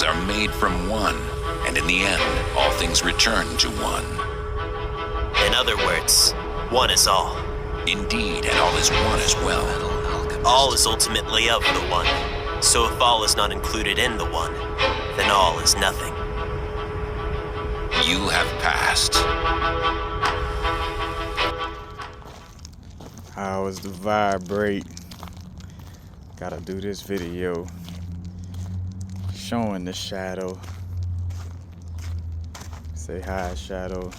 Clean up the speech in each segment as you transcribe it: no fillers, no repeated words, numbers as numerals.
things are made from one, and in the end, all things return to one. In other words, one is all. Indeed, and all is one as well. All is ultimately of the one. So if all is not included in the one, then all is nothing. You have passed. How is the vibrate? Gotta do this video showing the shadow. Say hi, shadow.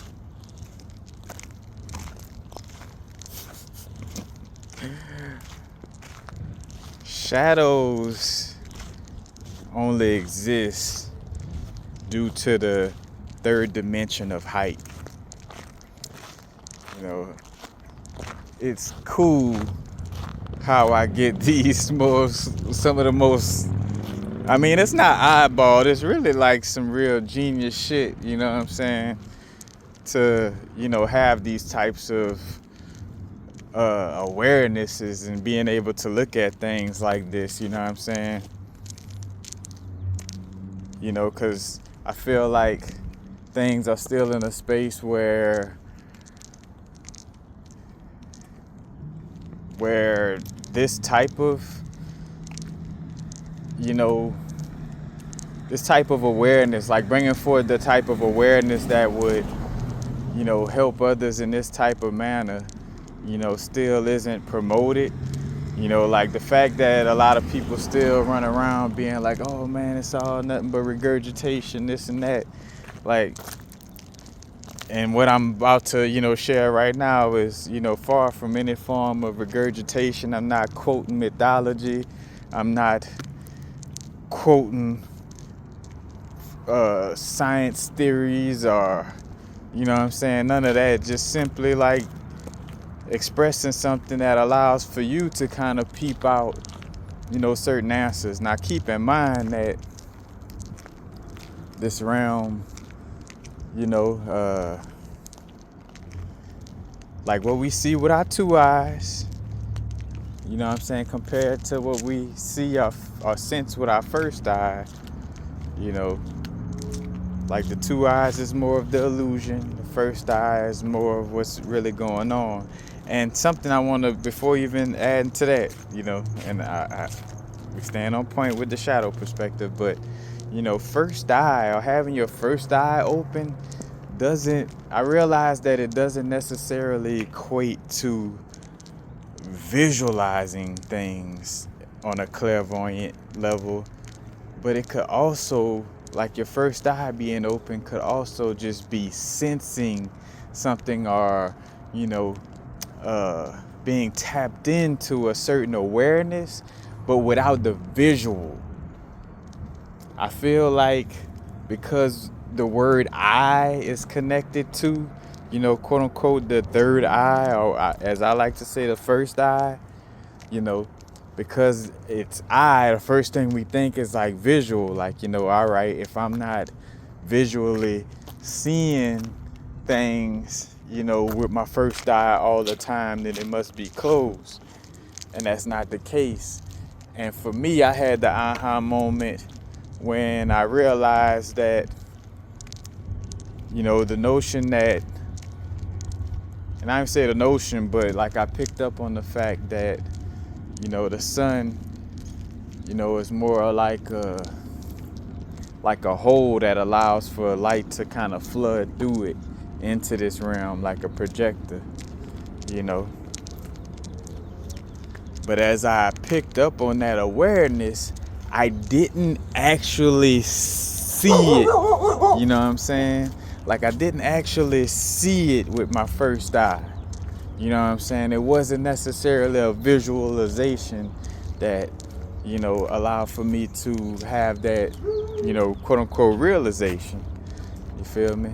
Shadows only exist due to the third dimension of height. You know, it's cool how I get these some of the most, I mean, it's not eyeball, it's really like some real genius shit, you know what I'm saying? To, you know, have these types of awarenesses and being able to look at things like this, you know what I'm saying? You know, because I feel like things are still in a space where this type of, you know, this type of awareness, like bringing forward the type of awareness that would, you know, help others in this type of manner, you know, still isn't promoted. You know, like the fact that a lot of people still run around being like, oh man, it's all nothing but regurgitation, this and that. Like, and what I'm about to, you know, share right now is, you know, far from any form of regurgitation. I'm not quoting mythology. I'm not quoting science theories or, you know what I'm saying, none of that. Just simply like expressing something that allows for you to kind of peep out, you know, certain answers. Now keep in mind that this realm, you know, like what we see with our two eyes, you know what I'm saying, compared to what we see or sense with our first eye, you know, like the two eyes is more of the illusion, the first eye is more of what's really going on. And something I want to, before even adding to that, you know, and we stand on point with the shadow perspective, but, you know, first eye or having your first eye open I realize that it doesn't necessarily equate to visualizing things on a clairvoyant level, but it could also, like your first eye being open, could also just be sensing something or, you know, being tapped into a certain awareness, but without the visual. I feel like because the word eye is connected to, you know, quote unquote, the third eye, or as I like to say, the first eye, you know, because it's eye, the first thing we think is like visual, like, you know, all right, if I'm not visually seeing things, you know, with my first eye all the time, then it must be closed. And that's not the case. And for me, I had the aha moment when I realized that, you know, the notion that, and I didn't say the notion, but like I picked up on the fact that, you know, the sun, you know, is more like a hole that allows for light to kind of flood through it into this realm, like a projector, you know. But as I picked up on that awareness, I didn't actually see it, you know what I'm saying? Like I didn't actually see it with my first eye, you know what I'm saying? It wasn't necessarily a visualization that, you know, allowed for me to have that, you know, quote unquote realization, you feel me?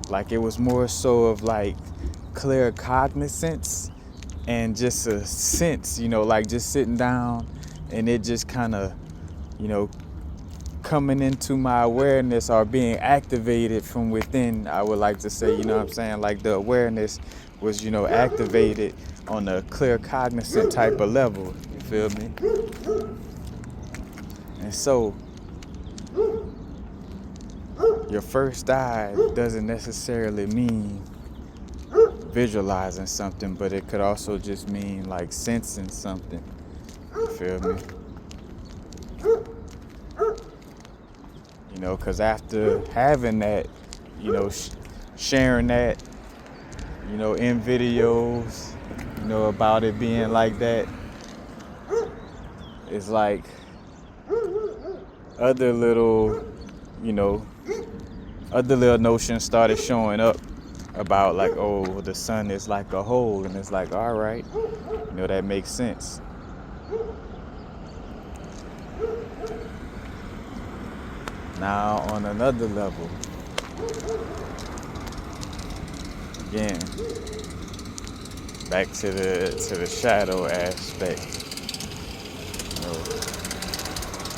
Like it was more so of like clear cognizance and just a sense, you know, like just sitting down and it just kind of, you know, coming into my awareness or being activated from within, I would like to say, you know what I'm saying? Like the awareness was, you know, activated on a clear cognizant type of level, you feel me? And so your first eye doesn't necessarily mean visualizing something, but it could also just mean like sensing something. You feel me? You know, because after having that, you know, sharing that, you know, in videos, you know, about it being like that, it's like other little, you know, other little notions started showing up about like, oh, the sun is like a hole, and it's like, all right, you know, that makes sense. Now on another level, again, back to the shadow aspect. You know,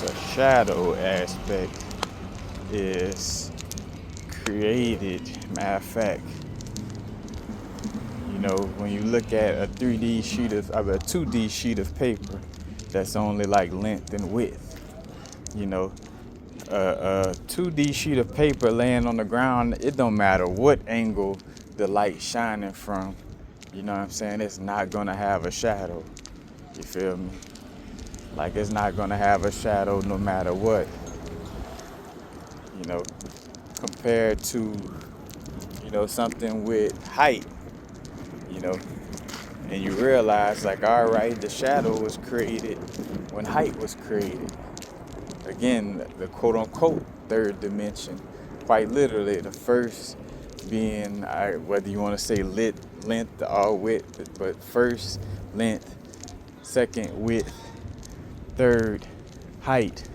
the shadow aspect is created. Matter of fact, you know, when you look at a 2D sheet of paper that's only like length and width, you know, a 2D sheet of paper laying on the ground, it don't matter what angle the light shining from, you know what I'm saying, it's not gonna have a shadow. You feel me? Like, it's not gonna have a shadow no matter what. You know, compared to, you know, something with height, you know, and you realize like, all right, the shadow was created when height was created. Again, the quote unquote third dimension, quite literally the first being, whether you want to say length or width, but first length, second width, third height.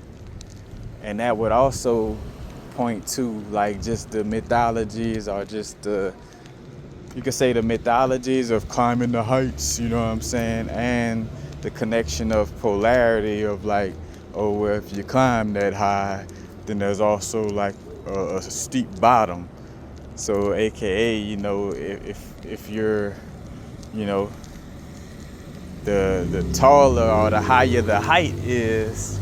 And that would also point to like just the mythologies, or just you could say the mythologies of climbing the heights, you know what I'm saying? And the connection of polarity of like, oh, well, if you climb that high, then there's also like a steep bottom. So AKA, you know, if you're, you know, the taller or the higher the height is,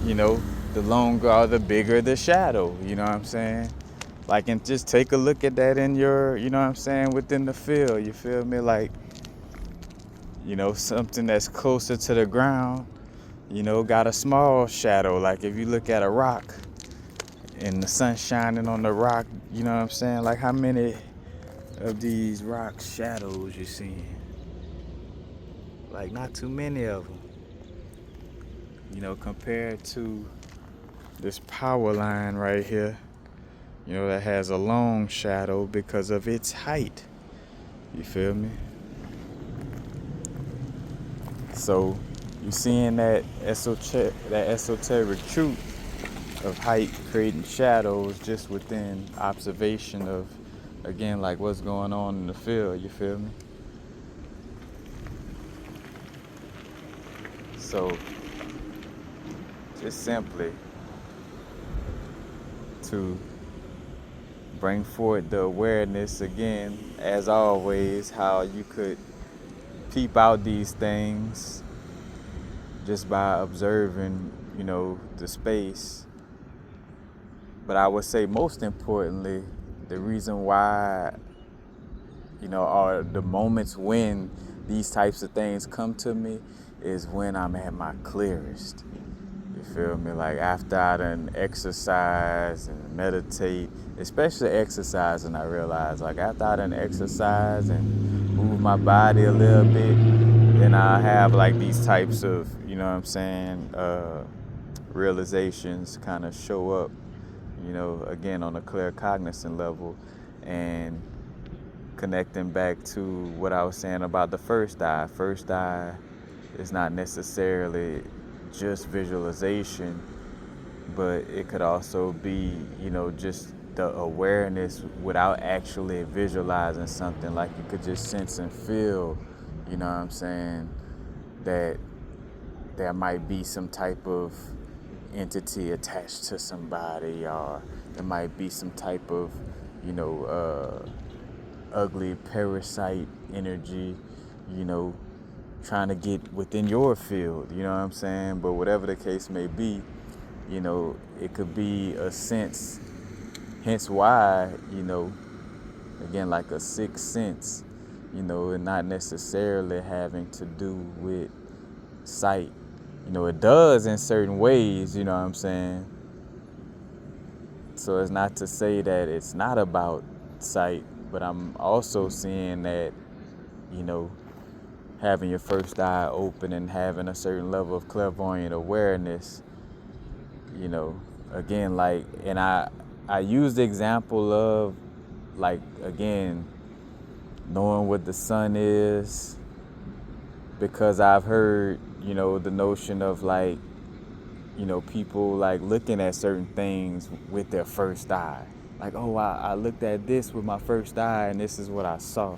you know, the longer or the bigger the shadow, you know what I'm saying? Like, and just take a look at that in your, you know what I'm saying, within the field, you feel me? Like, you know, something that's closer to the ground, you know, got a small shadow. Like if you look at a rock and the sun shining on the rock, you know what I'm saying? Like, how many of these rock shadows you seeing? Like, not too many of them. You know, compared to this power line right here, you know, that has a long shadow because of its height. You feel me? So you seeing that esoteric truth of height creating shadows just within observation of, again, like what's going on in the field. You feel me? So just simply to bring forward the awareness again, as always, how you could peep out these things just by observing, you know, the space. But I would say most importantly, the reason why, you know, are the moments when these types of things come to me is when I'm at my clearest. You feel me? Like after I done exercise and meditate, especially exercising, I realize like after I done exercise and move my body a little bit, then I have like these types of, you know what I'm saying, realizations kind of show up, you know, again on a clear cognizant level, and connecting back to what I was saying about the first eye. First eye is not necessarily just visualization, but it could also be, you know, just the awareness without actually visualizing something. Like you could just sense and feel, you know what I'm saying, that there might be some type of entity attached to somebody, or there might be some type of, you know, ugly parasite energy, you know, trying to get within your field, you know what I'm saying? But whatever the case may be, you know, it could be a sense Hence why, again, like a sixth sense, and not necessarily having to do with sight. It does in certain ways, you know what I'm saying? So it's not to say that it's not about sight, but I'm also seeing that, you know, having your first eye open and having a certain level of clairvoyant awareness, again, like, and I use the example of, like, again, knowing what the sun is, because I've heard, the notion of, like, people like looking at certain things with their first eye. Like, oh, I looked at this with my first eye and this is what I saw.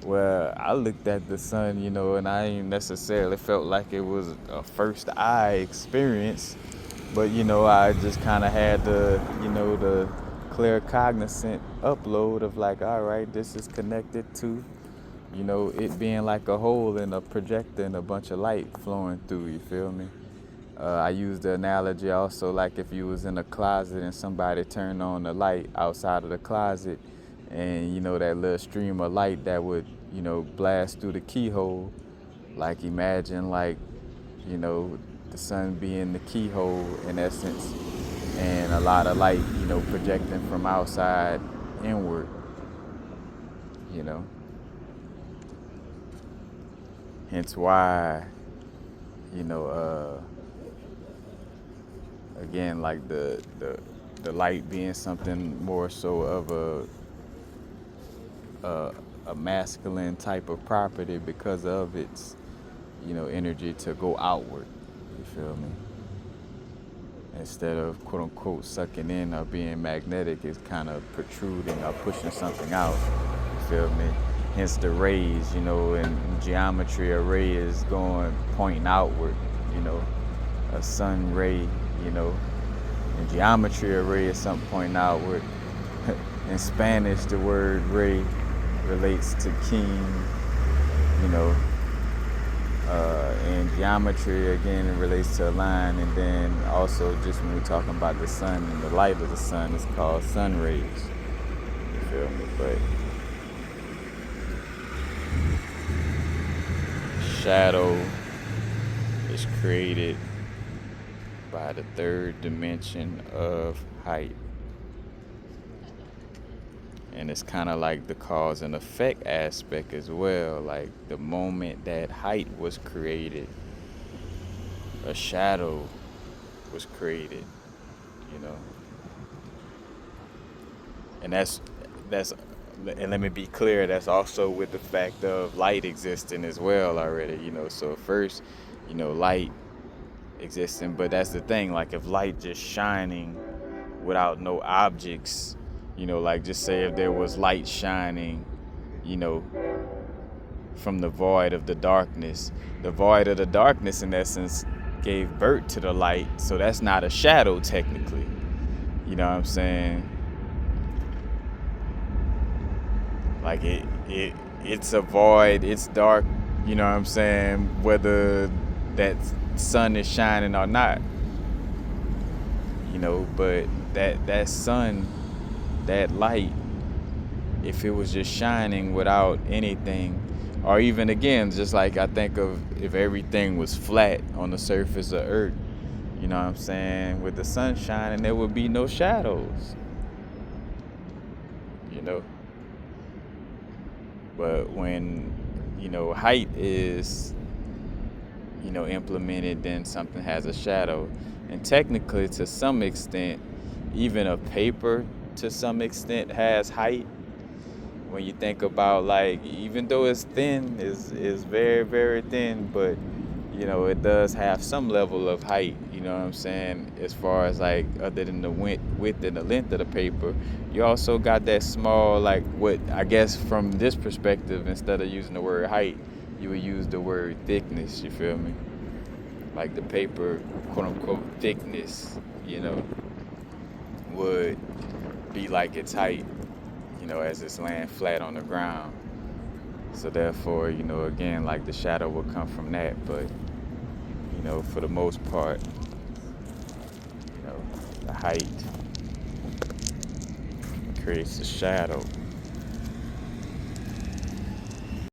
Well, I looked at the sun, and I ain't necessarily felt like it was a first eye experience. But, I just kind of had the clear cognizant upload of, like, all right, this is connected to, it being like a hole in a projector and a bunch of light flowing through, you feel me? I use the analogy also, like if you was in a closet and somebody turned on the light outside of the closet, and that little stream of light that would blast through the keyhole. Like, imagine, like, the sun being the keyhole in essence, and a lot of light projecting from outside inward. Hence why again, like the light being something more so of a masculine type of property because of its energy to go outward, you feel me, instead of quote unquote sucking in or being magnetic. It's kind of protruding or pushing something out, you feel me. Hence the rays, in geometry, a ray is pointing outward, a sun ray, in geometry, a ray is something pointing outward. In Spanish, the word ray relates to king, in geometry, again, it relates to a line. And then also, just when we're talking about the sun and the light of the sun, it's called sun rays, you feel me? But shadow is created by the third dimension of height. And it's kind of like the cause and effect aspect as well. Like, the moment that height was created, a shadow was created, And that's and let me be clear, that's also with the fact of light existing as well already, So first, light existing, but that's the thing, like, if light just shining without no objects, like, just say if there was light shining, from the void of the darkness in essence gave birth to the light, so that's not a shadow technically, you know what I'm saying? Like, it's a void, it's dark, you know what I'm saying, whether that sun is shining or not, but that sun, that light, if it was just shining without anything, or even, again, just like I think of if everything was flat on the surface of Earth, you know what I'm saying, with the sun shining, there would be no shadows, But when, height is, implemented, then something has a shadow. And technically, to some extent, even a paper, to some extent, has height. When you think about, like, even though it's thin, is very, very thin, but, it does have some level of height, you know what I'm saying? As far as, like, other than the width and the length of the paper, you also got that small, like, what I guess from this perspective, instead of using the word height, you would use the word thickness, you feel me? Like, the paper, quote unquote, thickness, would be like its height, as it's laying flat on the ground. So therefore, again, like, the shadow will come from that. But, for the most part, the height creates a shadow.